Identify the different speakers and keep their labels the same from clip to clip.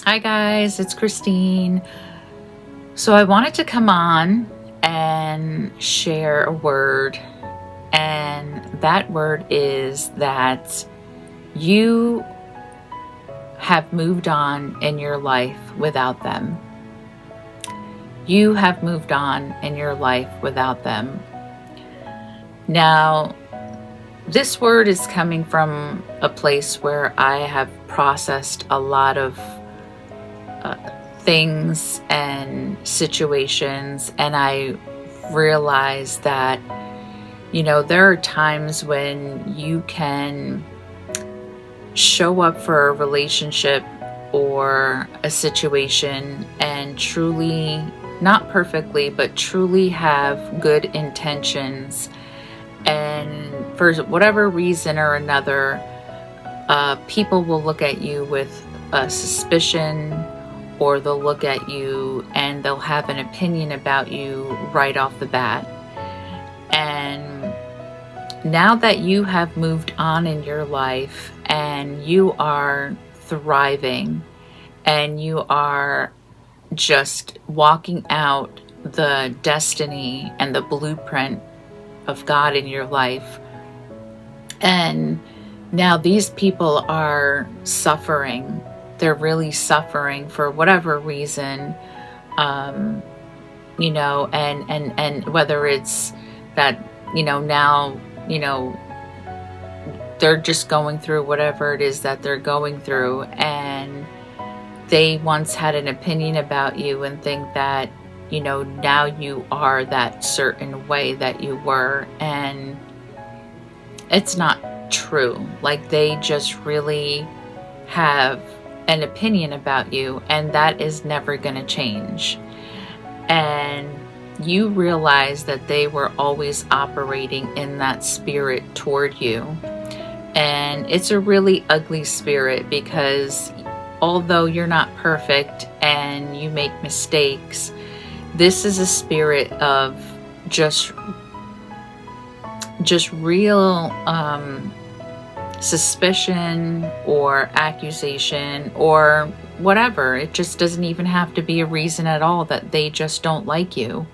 Speaker 1: Hi guys, it's Christine. So I wanted to come on and share a word, and that word is that you have moved on in your life without them. You have moved on in your life without them. Now, this word is coming from a place where I have processed a lot of things and situations, and I realized that, there are times when you can show up for a relationship or a situation and truly, not perfectly, but truly have good intentions. And for whatever reason or another, people will look at you with a suspicion, or they'll look at you and they'll have an opinion about you right off the bat. And now that you have moved on in your life and you are thriving and you are just walking out the destiny and the blueprint of God in your life, and now these people are suffering. They're really suffering for whatever reason, and whether it's that, now, they're just going through whatever it is that they're going through, and they once had an opinion about you and think that, now you are that certain way that you were, and it's not true. Like, they just really have an opinion about you, and that is never going to change. And you realize that they were always operating in that spirit toward you. And it's a really ugly spirit, because although you're not perfect and you make mistakes, this is a spirit of just real suspicion or accusation or whatever. It just doesn't even have to be a reason at all, that they just don't like you.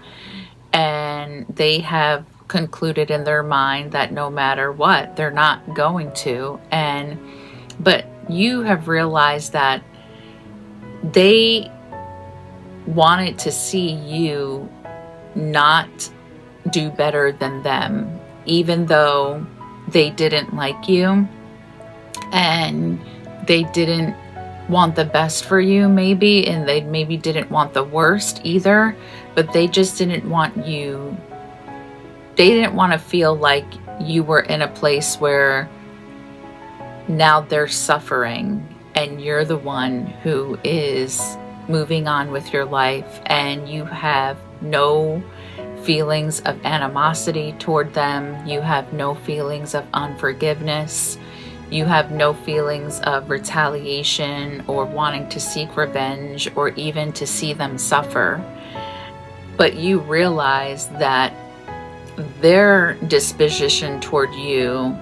Speaker 1: And they have concluded in their mind that no matter what, they're not going to. But you have realized that they wanted to see you not do better than them, even though they didn't like you and they didn't want the best for you, maybe, and they maybe didn't want the worst either, but they just didn't want you, they didn't want to feel like you were in a place where now they're suffering and you're the one who is moving on with your life, and you have no feelings of animosity toward them. You have no feelings of unforgiveness. You have no feelings of retaliation or wanting to seek revenge or even to see them suffer. But you realize that their disposition toward you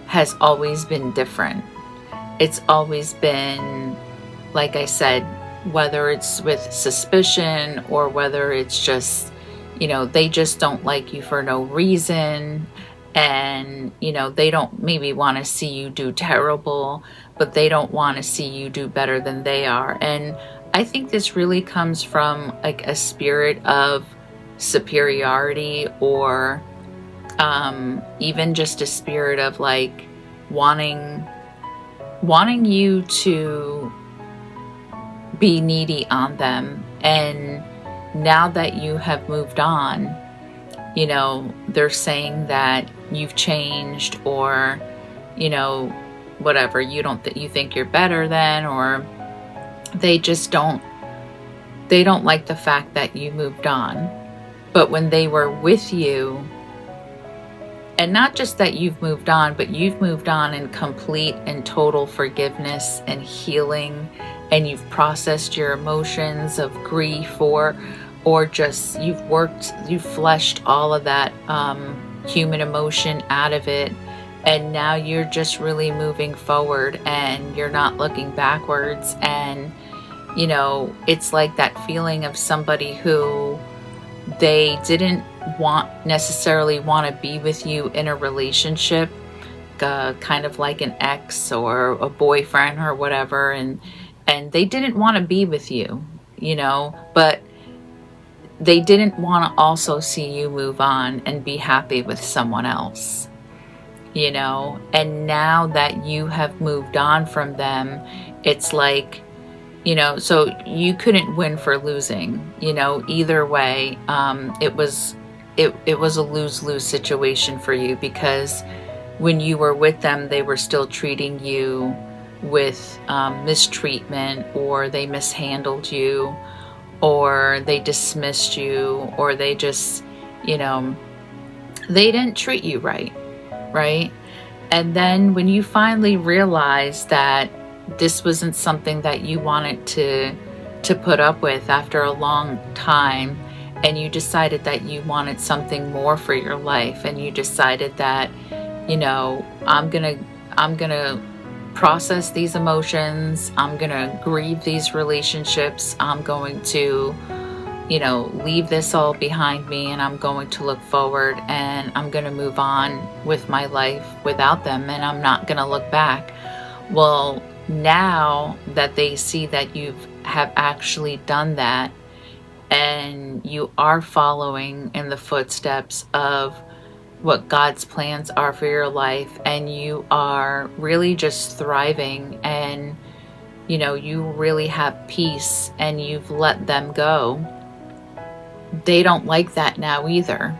Speaker 1: has always been different. It's always been, like I said, whether it's with suspicion or whether it's just, they just don't like you for no reason. And, they don't maybe want to see you do terrible, but they don't want to see you do better than they are. And I think this really comes from like a spirit of superiority, or even just a spirit of like wanting you to be needy on them. And now that you have moved on, they're saying that you've changed, or, whatever, you think you're better than, or they don't like the fact that you moved on. But when they were with you, and not just that you've moved on, but you've moved on in complete and total forgiveness and healing, and you've processed your emotions of grief, or just you've fleshed all of that human emotion out of it, and now you're just really moving forward and you're not looking backwards, and it's like that feeling of somebody who they didn't necessarily want to be with you in a relationship, kind of like an ex or a boyfriend or whatever, and they didn't want to be with you, but they didn't want to also see you move on and be happy with someone else, and now that you have moved on from them, it's like, so you couldn't win for losing, either way. It was a lose-lose situation for you, because when you were with them, they were still treating you with mistreatment, or they mishandled you, or they dismissed you, or they just, they didn't treat you right? And then when you finally realized that this wasn't something that you wanted to put up with after a long time, and you decided that you wanted something more for your life, and you decided that, I'm gonna process these emotions, I'm gonna grieve these relationships, I'm going to, leave this all behind me, and I'm going to look forward, and I'm gonna move on with my life without them, and I'm not gonna look back. Well, now that they see that you have actually done that, and you are following in the footsteps of what God's plans are for your life, and you are really just thriving, and you really have peace, and you've let them go, they don't like that now either.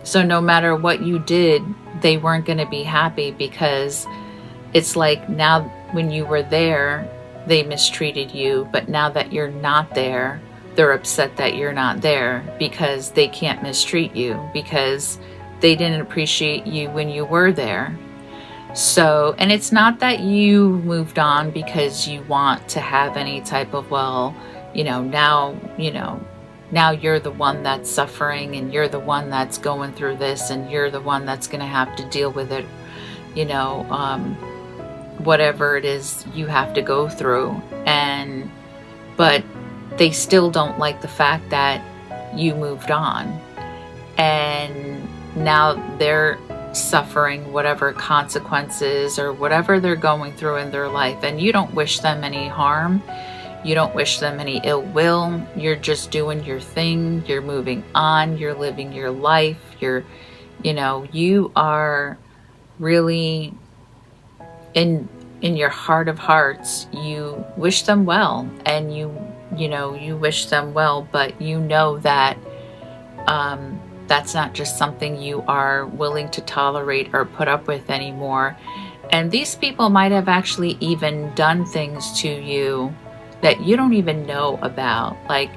Speaker 1: So no matter what you did, they weren't going to be happy, because it's like, now when you were there, they mistreated you, but now that you're not there, they're upset that you're not there, because they can't mistreat you, because they didn't appreciate you when you were there. So, and it's not that you moved on because you want to have any type of, now you're the one that's suffering, and you're the one that's going through this, and you're the one that's going to have to deal with it, whatever it is you have to go through. But they still don't like the fact that you moved on, and now they're suffering whatever consequences or whatever they're going through in their life. And you don't wish them any harm, you don't wish them any ill will, you're just doing your thing, you're moving on, you're living your life, you are really in your heart of hearts, you wish them well, and you wish them well, but that that's not just something you are willing to tolerate or put up with anymore. And these people might have actually even done things to you that you don't even know about, like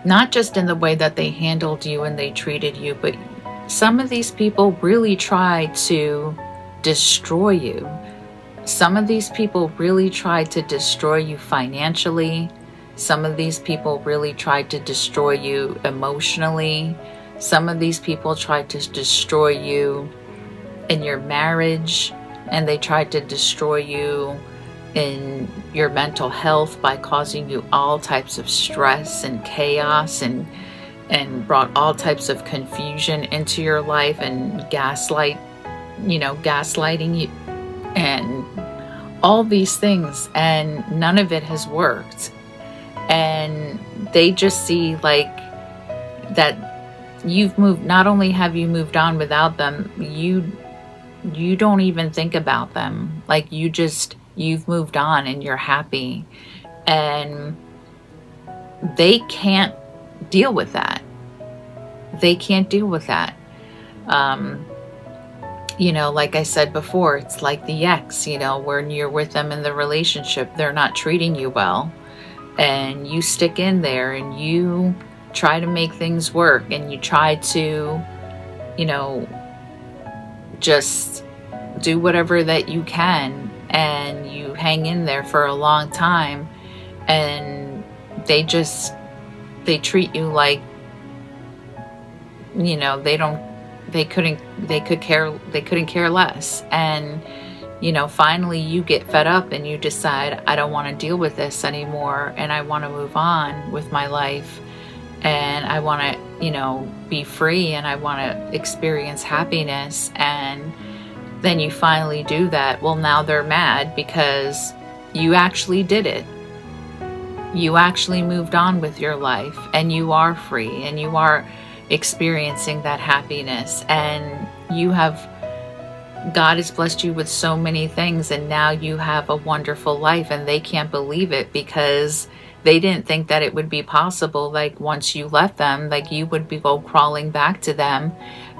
Speaker 1: not just in the way that they handled you and they treated you, but some of these people really tried to destroy you. Some of these people really tried to destroy you financially. Some of these people really tried to destroy you emotionally. Some of these people tried to destroy you in your marriage, and they tried to destroy you in your mental health by causing you all types of stress and chaos, and brought all types of confusion into your life, and gaslighting you, and all these things, and none of it has worked. And they just see like that you've moved, not only have you moved on without them, you don't even think about them. Like you've moved on and you're happy, and they can't deal with that. They can't deal with that. Like I said before, it's like the ex, when you're with them in the relationship, they're not treating you well, and you stick in there and you try to make things work, and you try to, just do whatever that you can, and you hang in there for a long time, and they treat you like, they couldn't care less. And finally you get fed up and you decide, I don't want to deal with this anymore, and I want to move on with my life, and I want to, be free, and I want to experience happiness. And then you finally do that. Well, now they're mad because you actually did it. You actually moved on with your life, and you are free, and you are experiencing that happiness, and God has blessed you with so many things, and now you have a wonderful life, and they can't believe it because they didn't think that it would be possible. Like, once you left them, like, you would go crawling back to them,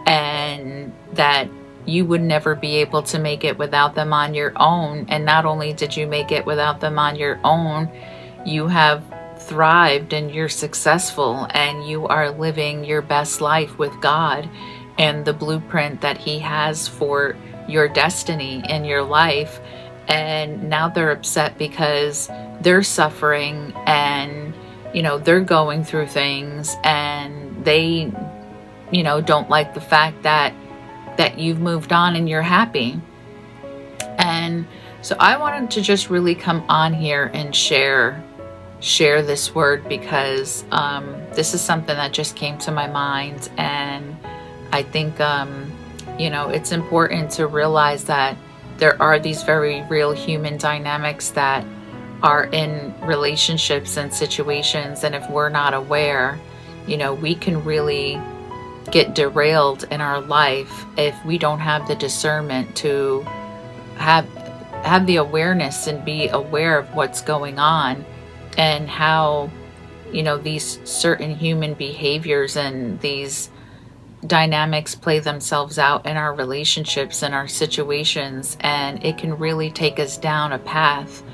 Speaker 1: and that you would never be able to make it without them on your own. And not only did you make it without them on your own, you have thrived, and you're successful, and you are living your best life with God and the blueprint that He has for your destiny in your life. And now they're upset because they're suffering, and they're going through things, and they don't like the fact that you've moved on and you're happy. And so I wanted to just really come on here and share this word, because this is something that just came to my mind. And I think it's important to realize that there are these very real human dynamics that are in relationships and situations, and if we're not aware, we can really get derailed in our life if we don't have the discernment to have the awareness and be aware of what's going on, and how these certain human behaviors and these dynamics play themselves out in our relationships and our situations. And it can really take us down a path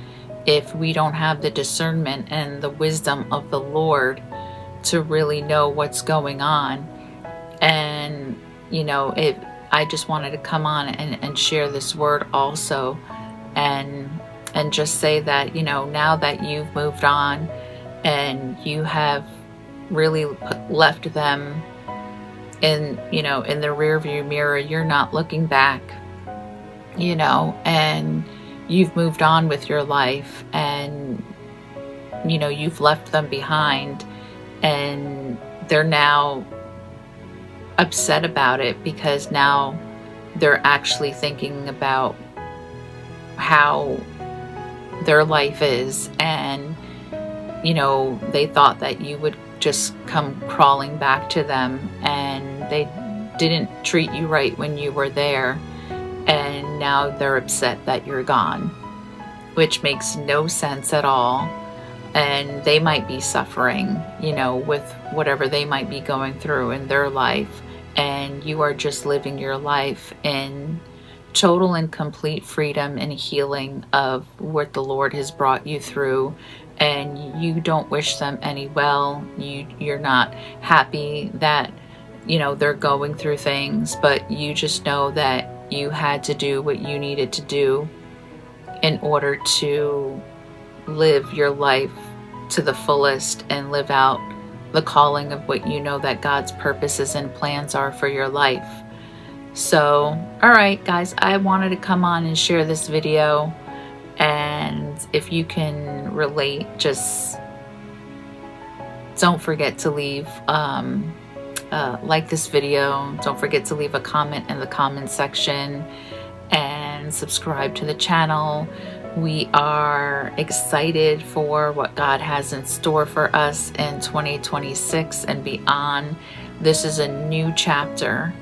Speaker 1: if we don't have the discernment and the wisdom of the Lord to really know what's going on. And I just wanted to come on and share this word also, and just say that now that you've moved on and you have really left them in the rear view mirror, you're not looking back, and you've moved on with your life, and you've left them behind, and they're now upset about it because now they're actually thinking about how their life is, and they thought that you would just come crawling back to them, and they didn't treat you right when you were there, and now they're upset that you're gone, which makes no sense at all. And they might be suffering, with whatever they might be going through in their life, and you are just living your life in total and complete freedom and healing of what the Lord has brought you through. And you don't wish them any well. You're not happy that they're going through things, but you just know that you had to do what you needed to do in order to live your life to the fullest and live out the calling of what that God's purposes and plans are for your life. So, all right, guys, I wanted to come on and share this video. And if you can relate, just don't forget to leave like this video. Don't forget to leave a comment in the comment section, and subscribe to the channel. We are excited for what God has in store for us in 2026 and beyond. This is a new chapter.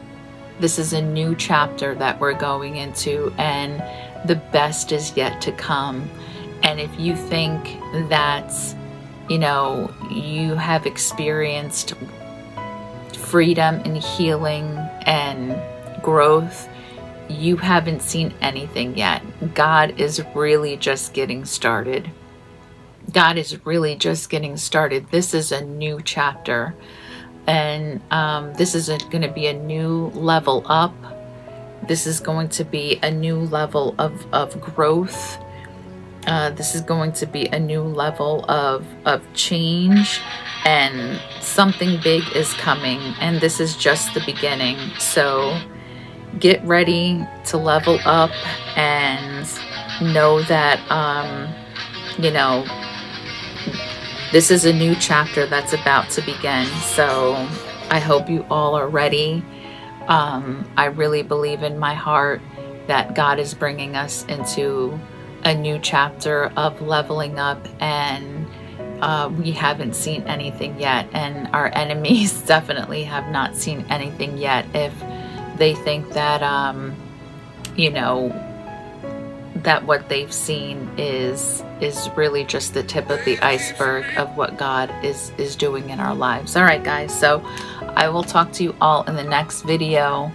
Speaker 1: This is a new chapter that we're going into, and the best is yet to come. And if you think that, you have experienced freedom and healing and growth, you haven't seen anything yet. God is really just getting started. God is really just getting started. This is a new chapter. And this is going to be a new level up. This is going to be a new level of growth. This is going to be a new level of change, and something big is coming, and this is just the beginning. So get ready to level up and know that, you know, this is a new chapter that's about to begin. So I hope you all are ready. I really believe in my heart that God is bringing us into a new chapter of leveling up, and we haven't seen anything yet, and our enemies definitely have not seen anything yet if they think that, you know, that what they've seen is really just the tip of the iceberg of what God is doing in our lives. All right, guys, so I will talk to you all in the next video.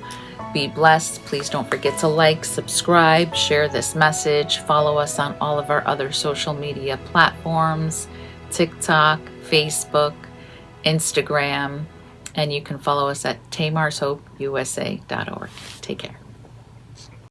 Speaker 1: Be blessed. Please don't forget to like, subscribe, share this message, follow us on all of our other social media platforms, TikTok, Facebook, Instagram, and you can follow us at tamarshopeusa.org. Take care.